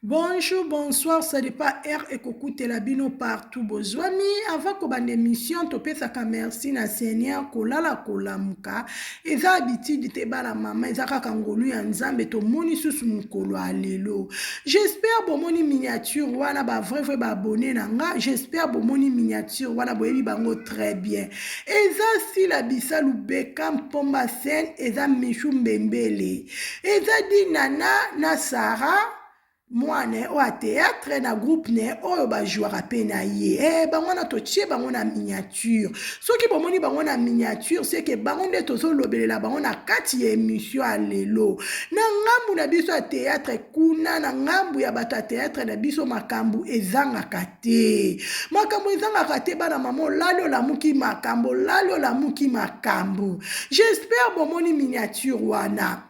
Bonjour, bonsoir, ça dépend R et Kokoute la bino partout. Bozwami, avant que bande émission, topé sa merci na Seigneur, kolala kolamuka. Eza habitude te bala mama, eza kakangolu ya nzambe to moni susu mukolo alelo. J'espère bomoni miniature wana ba vrai ba abonné nanga. J'espère bomoni miniature wana boyebi bango très bien. Eza si la bisalu Bekam Pomba Sen, eza Michou Mbembele. Eza di Nana na Sarah. Mwane o a théâtre na groupe ne oyo bajouaka mpe na ye bango na totie bango na miniature soki bomoni bango na miniature seke bango nde tozolobelela bango na kati ya émission ya lelo na ngambu na biso ya théâtre kuna na ngambu ya bato ya théâtre na biso makambo ezangaka te bana mama olali olamuki makambo j'espère bomoni miniature wana.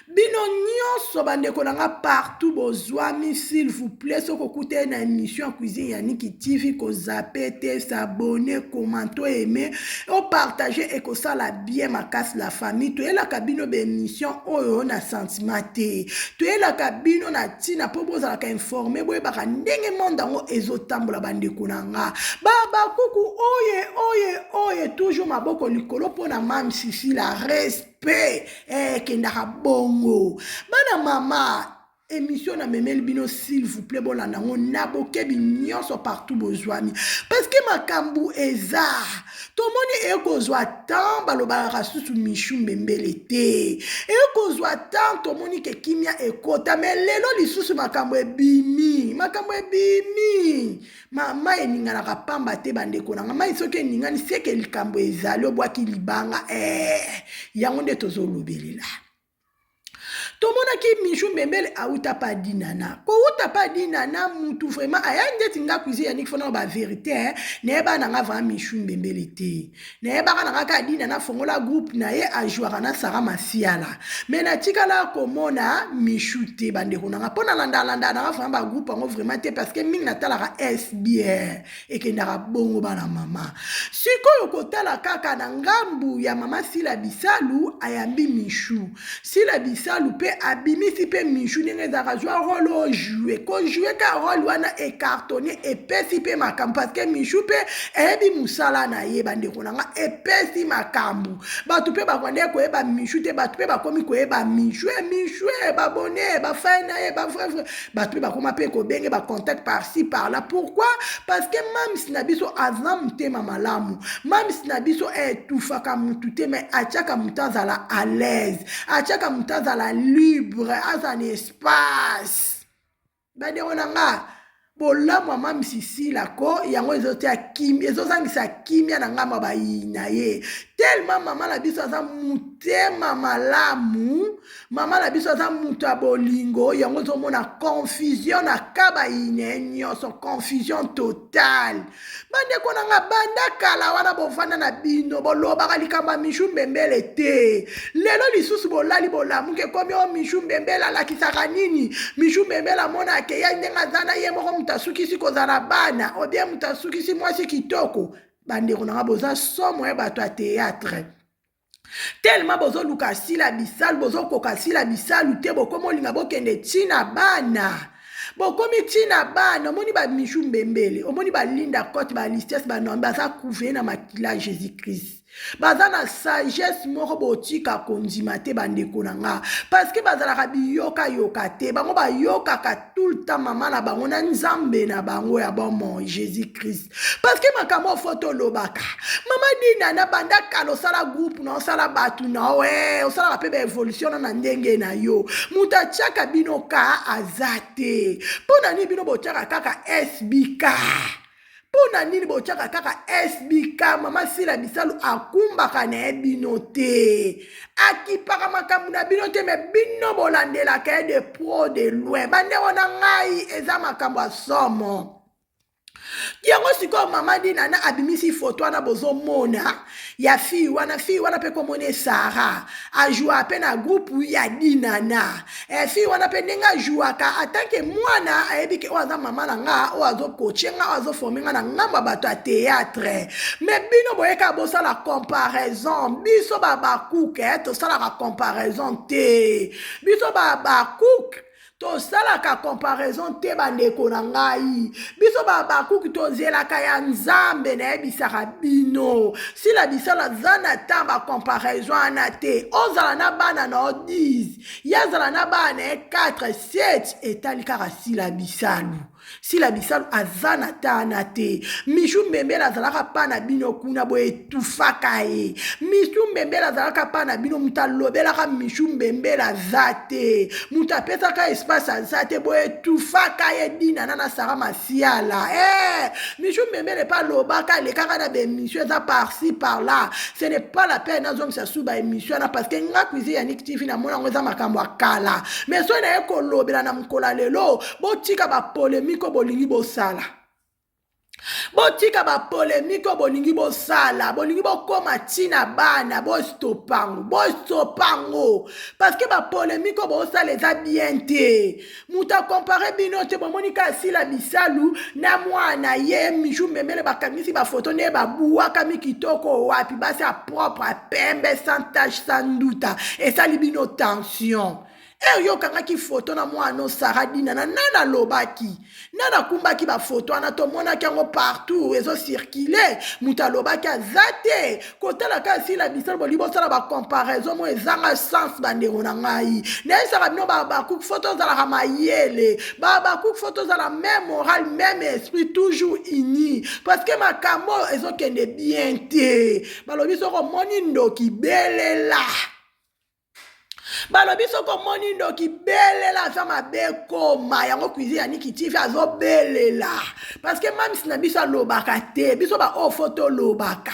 Bino nyonso bandeko nanga partout bozwami s'il vous plaît soko kute na émission cuisine Yannick TV ko zapete s'abonner commenter aimer o partager et ko sala bien makasi la famille to ela kabino be émission oyo na sentiment te to ela kabino na tina po bozala ka informer boye baka ndenge mondango ezotambola bandeko nanga baba kuku oye toujours maboko likolo pona mam sisi la reste kendaka bongo bana mama émission na memeli bino s'il vous plaît bolanda ngo nabokebi nyonso partout bozwami parce que makambu eza tomoni ekozwa tan balobaka susu Michou Mbembele te ekozwa tan tomoni ke kimia ekota me lelo lisusu makambo ebimi mama eninganaka pamba te bandeko nanga mai soki eningani seke likambo ezali obwaki libanga yango nde tozolobelela tomonaki Michou Mbembele auta pa dinana kouta pa dinana mutu vraiment aya ndeti nga cuisine Yannick fona ba vérité neba nanga va Michou Mbembele te neba nanga ka dinana fongola groupe na ye ajouaka na Sarah Masiala mais na tikala komona Michou te bandeko nanga pona landa nanga vraiment ba groupe ngo vraiment te parce que mingi natalaka SBR ekendaka bongo bana mama sikoyo kotala kaka na ngambu ya mama Sila Bisalu ayambi Michou Sila Bisalu pe abimisi pe Michou ndenge ezaka jwa rôle ojoué kojoué ka rôle wana ecartonné epesi pe makambo parce que Michou pe eyebi musala na ye bandeko nanga epesi makambo bato pe bakwande koyeba Michou te bato pe bakomi koyeba Michou babone bafai na ye bafrefre bato pe bakoma pe kobenge bacontact par-ci par-là pourquoi parce que mamisi na biso aza motema malamu mamisi na biso etufaka mutu te mais atiaka mutu azala à l'aise atiaka mutu azala libre aza na espace bandeko nanga bolamu ya mamisi Sila ko yango ezozangisa kimia na ngamba bayi na ye tellement mama na biso aza motema malamu mama na biso aza mutu ya bolingo yango ezomona confusion na kabayi na ye nyonso confusion totale bandeko nanga banda kala wana bovanda na bino bolobaka likambo ya Michou Mbembele te lelo lisusu bolali bolamuke ekomi o Michou Mbembele alakisaka nini Michou Mbembele amonaka ye ndenge aza na ye moko mutu asukisi kozala bana obie mutu asukisi mwasi kitoko bandeko nanga boza somo ya bato ya théâtre tellement bozoluka Sila Bisalu bozokoka Sila Bisalu te bokomi olinga bokende ntina bana bokomi ntina bana omoni ba Michou Mbembele omoni balinda cote balistese banombi baza couvre na makila Jésus Christ baza na sagesse moko botika kondima te bandeko nanga parce que bazalaka biyoka te bango bayokaka tout le temps mama na bango na nzambe na bango ya bomo Jésus Christ parce que makambo foto lobaka mama dina na banda kala osala groupe na osala batu na osalaka mpe baévolution na ndenge na yo mutu atiaka bino ka aza te mpo na nini bino botiaka kaka SBK pona nini botiaka kaka SBK mama Sila Bisalu akumbaka na ye bino te akipaka makambo na bino te me bino bolandelaka ye de pro de loin bandeko na ngai eza makambo ya somo yango sikoyo mama dina na abimisi foto wana bozomona ya fille wana pe komone Sarah ajouaka pe na groupe ya dinana fille wana pe ndenge ajouaka atanke mwana ayebi ke oyo aza mama na nga oyo azokoche nga oyo azoforme nga na ngambo ya bato ya théâtre mais bino boyeka bosala comparaison biso babakuke tosalaka comparaison te biso babakuke tosalaka comparaison te bandeko na ngai biso bakuki tozelaka ya nzambe nayebisaka bino sila bisalo aza na ta bacomparaison wana te ozala na bana na 10 ye azala na bana na ye 4 7 etali kaka sila bisalu sila bisalu aza na tana te mishu mbembele azalaka pa na bino kuna boye etufaka ye mishu mbembele azalaka pa na bino mutu alobelaka mishu mbembele aza te mutu apesaka espace aza te boye etufaka ye dinana na sara masiala mishu mbembele pa alobaka alekaka na bemission eza par-ci par-là ce n'est pas la peine azongisa su baémission wana parce que nga kuizi Yannick TV na mona yango eza makambo ya kala mais soki naye kolobela na mokolo lelo botika bapolémique bolingi bosala botika bapolémique bolingi bosala bolingi bokoma ntina bana bostopango parce que bapolémique bosala eza bien te mutu akompare bino te bomonika asila bisalu na mwana ye mishu mbembele bakangisi bafoto nde babuwakami kitoko wapi basi ya propre apembe sans tache sans nduta esali bino tension oyokangaki foto na mwana osara dinana nana lobaki nana kumbaki bafoto wana tomonaki yango partout ezocircule mutu alobaki aza te kotalaka asila bisalo boli bosala bacomparaison mo ezanga sens bandeko na ngai nayebisaka bino bakuki foto ozalaka mayele bakuki foto ozala même moral même esprit toujours uni parce que makambo ezokende bien te balobi soko moni ndoki belela balobi soko moni ndoki belela aza mabe koma yango kuizi Yannick TV azobelela parce que même si na biso alobaka te biso foto lobaka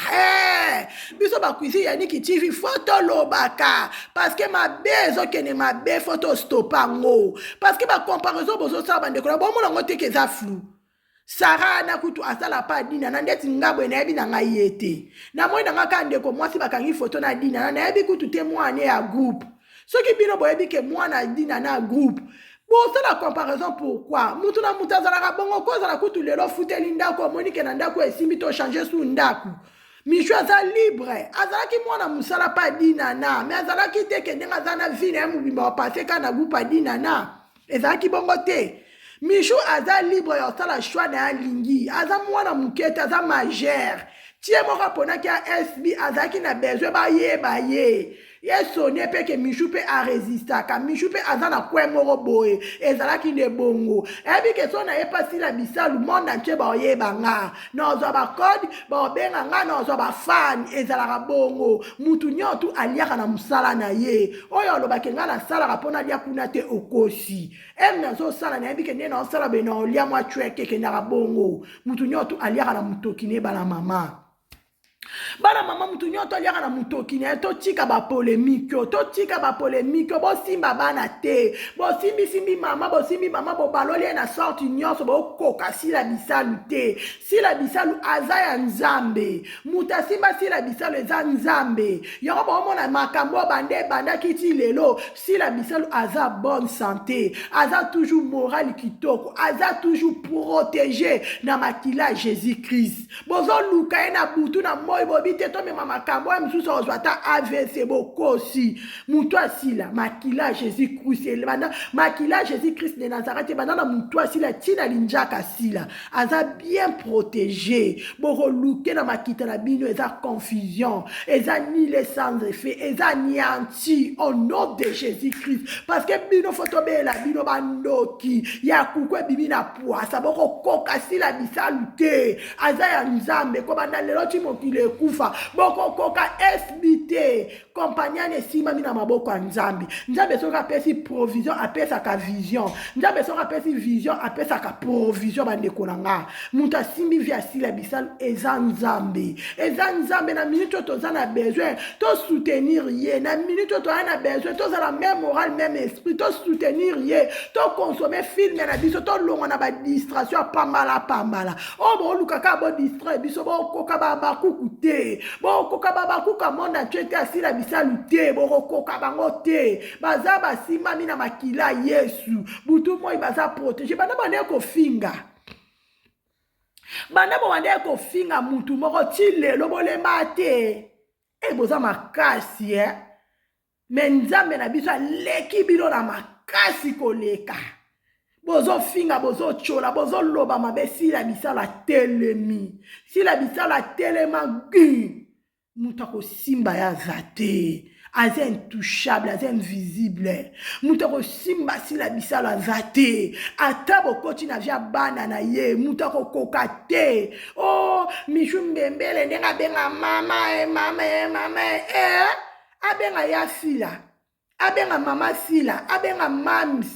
biso bakuizi Yannick TV foto lobaka parce que mabe ezokende mabe foto stopango parce que bacomparaison bozosala bandeko na bomona yango teke eza flou Sarah na kutu asala pa dina na ndeti ngabwe na yebi na ngai yete na moi na ngaka ndeko mwasi bakangi foto na dina na yebi kutu témoigner ya groupe soki bino boyebi ke mwana dina na groupe bosala comparaison pourquoi mutu na mutu azalaka bongo kozala kutu lelo futeli ndako omonike na ndako esimbi to changer su ndako mishu aza libre azalaki mwana musala pa dina na mais azalaki te ke ndenge aza na vie na ye mobimba wapase ka na groupe adina na ezalaki bongo te mishu aza libre ya osala choix na ya lingi aza mwana mukete aza majere tie moko aponaki ya SB azalaki na besoin bayeba ye yesone pe ke mishu pe aresistaka mishu pe aza na kwe moko boye ezalaki nde bongo ebi ke so na ye pasila bisalu monde entier baoyeba nga na ozwa bakode baobenga nga na ozwa bafani ezalaka bongo mutu nyonso aliaka na mosala na ye oyo olobaki nga nasalaka mpo nalia kuna te okosi eme nazosala na yebi ke nde naosala be na olia mwa chweke ekendaka bongo mutu nyonso aliaka na motoki ne bana mama bana mama mutu nyonso aliaka na mutoki na ye totika bapolémike bosimba bana te bosimbisimbi mama bobaloli ye na sorti nyonso bokoka sila bisalu te sila bisalu aza ya nzambe mutu asimba sila bisalu eza nzambe yango bomona makambo bande ebandaki ti lelo sila bisalu aza bonne santé aza toujours moral kitoko aza toujours protégé na makila ya Jésus-Christ bozoluka ye na butu na moi bobi te tomema makambo ya misusu ozwa ata AVC bokosi mutu asila makila Jésus-Christ elebanda makila Jésus-Christ de Nazareth banda na mutu asila tina linjaka asila aza bien protégé bokoluke na makita na bino eza confusion eza nile sans effet eza nianti au nom de Jésus-Christ parce que bino fotobela bino bandoki ya kukwe bibi na poasa bokokoka sila bisalu te aza ya nzambe ko banda lelo ti mokili ekufa bokokoka SBT kompanyane esimami na maboko ya nzambe nzambe soki apesi provision apesaka vision nzambe soki apesi vision apesaka provision bandeko na nga mutu asimbi vi asila bisalu eza nzambe na minute oyo toza na besoin tosoutenir ye na minute oyo toza na besoin tozala même moral même esprit tosoutenir ye tokonsome filme na biso tolongwa na badistraction ya pambala oyo boolukaka bodistrai biso bokoka bakuku te bokoka bakuka monde entier te asila bisalu te bokokoka bango te baza basimbami na makila Yesu butu moi baza protégé banda bande kofinga banda bande kofinga mutu moko ti lelo bolemba te boza makasi me nzambe na biso aleki bino na makasi makasi koleka. Bozo finga, bozo chola, bozo loba mabe si la bisala telemi. Si la bisala telema gui. Moutako simba ya zate. Aze intouchable, aze invisible. Moutako simba si la bisala zate. Atabo koti na via bana na ye. Moutako kokate. Oh, Michou Mbembele nenga benga mama abenga ya fila. Abenga mama fila. Abenga mams.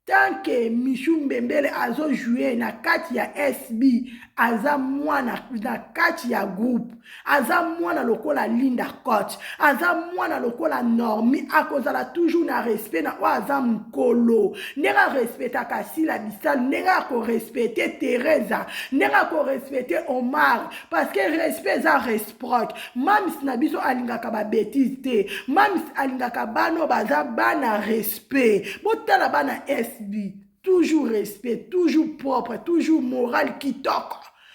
Tant que Michou Mbembele azo joué na kati ya SB, aza mwana na kati ya groupe, aza mwana lokola Linda Coach, aza mwana lokola Normi, akozala toujours na respect na aza mkolo. Nenga respectaka Sila Bissal, nenga ko respecter Teresa, nenga ko respecter Omar, parce que respect za réciproque. Mams na biso alingaka ba bêtise te, mams alingaka bano baza bana respect. Botala bana SB, toujours respect, toujours propre, toujours moral qui toque.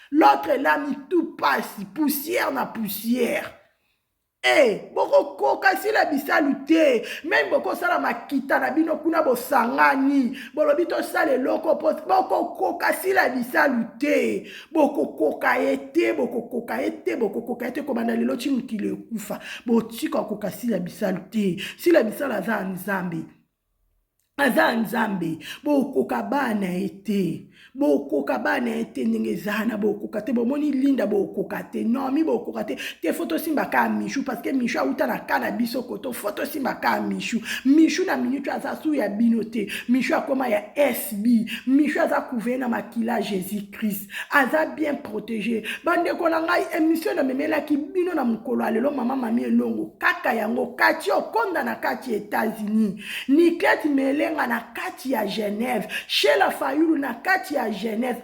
L'autre là, mi tout passe, poussière na poussière. Eh, boko koka si la bisalute, même boko sala makita na bino kuna bo sangani, bolobito sale loko post, boko koka si la bisalute, boko koka ete, komanda lelo chimukile kufa, botika koka si la bisala za nzambe. Aza nzambe, bokoka bana ete nengezana bokoka te, bomoni Linda bokoka te, Nomi bokoka te photo simba ka Michou, parce que Michou a uta na kana biso koto, photo simba ka Michou na minute aza sou ya binote, Michou akoma ya SB, Michou aza couvert na makila Jésus-Christ, aza bien protégé, bande konangai émission na memela ki bino na mukolo alelo mama mami elongo, kaka yango, kati okonda na kati États-Unis, Niket mele na kati ya Genève, chez la Fayulu na kati ya Genève,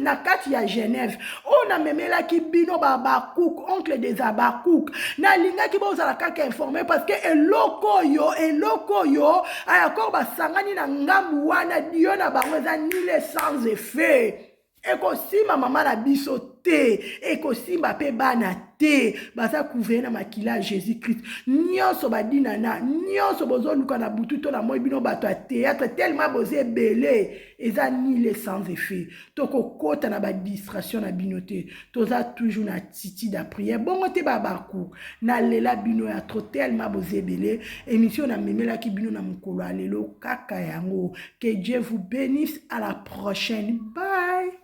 na kati ya Genève, on a memela ki bino Babakouk, oncle des Abakouk, na linga ki bozala kaka informé parce que eloko yo ayakor basangani na ngambu wana dio na bango eza nile sans effet. Ekosima mama na biso te, ekosima pe bana te, baza couvert na makila Jésus-Christ. Nyonso badina na, nyonso bozo luka na butu to na moi bino bato a théâtre tellement boze belé, eza nile sans effet. Toko kota na ba distraction na bino te, toza toujours na titi da prière. Bongo te babaku, na lela bino ya trop tellement boze belé, émission na memela ki bino na mukolo alelo kaka yango. Que Dieu vous bénisse, à la prochaine. Bye.